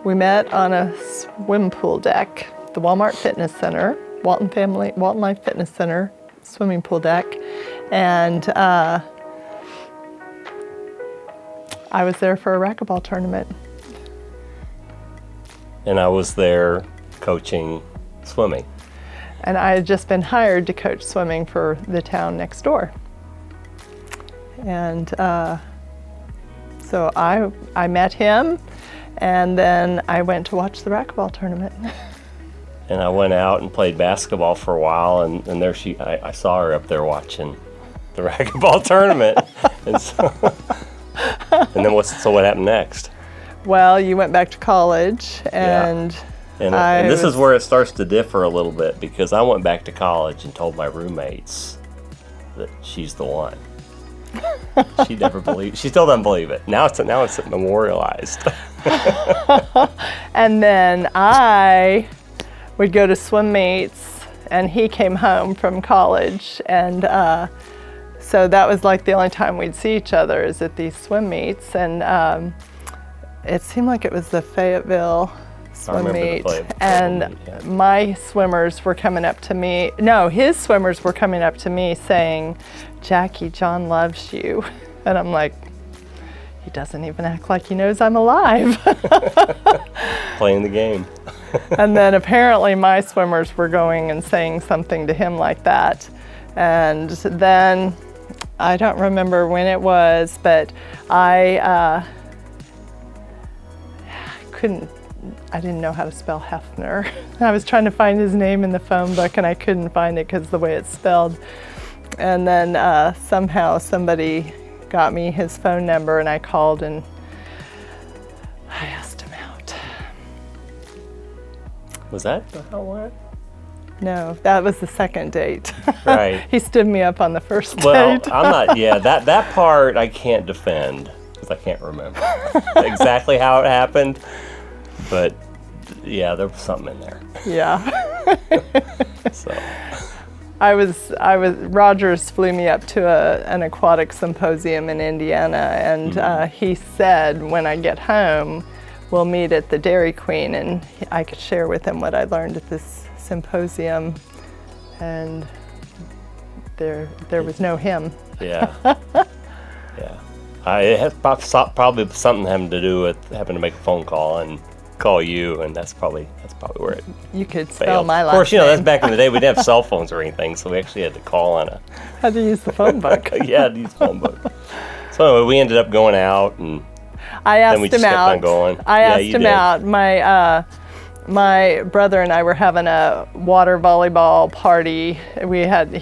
We met on a swim pool deck, the Walmart Fitness Center, Walton Life Fitness Center swimming pool deck, and I was there for a racquetball tournament. And I was there coaching swimming. And I had just been hired to coach swimming for the town next door. And so I met him, and then I went to watch the racquetball tournament. And I went out and played basketball for a while, and there I saw her up there watching the racquetball tournament. And then what happened next? Well, you went back to college, and And this is where it starts to differ a little bit, because I went back to college and told my roommates that she's the one. She never believed. She still doesn't believe it. Now it's memorialized. And then I would go to swim meets, and he came home from college, and so that was like the only time we'd see each other is at these swim meets, and it seemed like it was the Fayetteville swim meet, and my swimmers were coming up to me. No, his swimmers were coming up to me saying, "Jackie, John loves you," and I'm like, he doesn't even act like he knows I'm alive. Playing the game. And then apparently my swimmers were going and saying something to him like that. And then I don't remember when it was, but I didn't know how to spell Hefner. I was trying to find his name in the phone book, and I couldn't find it because of the way it's spelled. And then somehow somebody got me his phone number, and I called and I asked him out. Was that how it went? No, that was the second date. Right. He stood me up on the first date. Well, I'm not, that part I can't defend, because I can't remember exactly how it happened. But yeah, there was something in there. Yeah. So Rogers flew me up to an aquatic symposium in Indiana, and he said, when I get home, we'll meet at the Dairy Queen, and I could share with him what I learned at this symposium, and there was no him. Yeah. Yeah. It has probably something having to do with having to make a phone call and call you, and that's probably where it You could spell failed. my last Of course, name. that's back in the day. We didn't have cell phones or anything, so we actually had to call on a Had to use the phone book. yeah, to use phone book. So anyway, we ended up going out, and I asked then we him just kept out. on going. I Yeah, asked you him did. out. My brother and I were having a water volleyball party. He had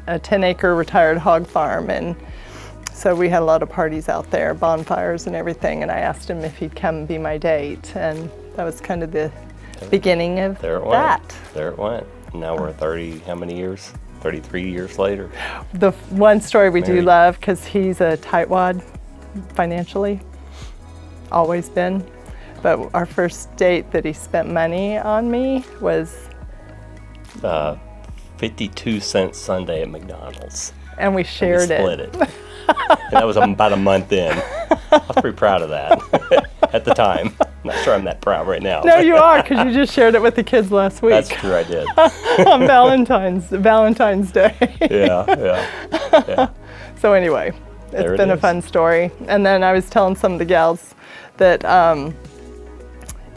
a 10-acre retired hog farm, and so we had a lot of parties out there, bonfires and everything. And I asked him if he'd come be my date, and that was kind of the beginning of There it went. that. There it went. Now we're 30, how many years? 33 years later. The one story we do Married. love, because he's a tightwad financially, always been. But our first date that he spent money on me was, 52-cent Sunday at McDonald's. and we shared We split it. And that was about a month in. I was pretty proud of that at the time. Not sure I'm that proud right now. No, you are, because you just shared it with the kids last week. That's true, I did. On Valentine's Day. Yeah. So anyway, There it's it been a is. fun story. And then I was telling some of the gals that,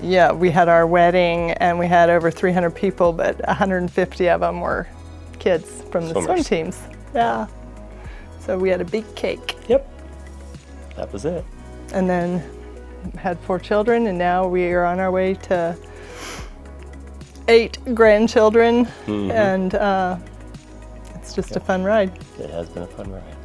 we had our wedding, and we had over 300 people, but 150 of them were kids from the swim Swimmers. teams. Yeah. So we had a big cake. Yep. That was it. And then had 4 children, and now we are on our way to 8 grandchildren, and it's just a fun ride. It has been a fun ride.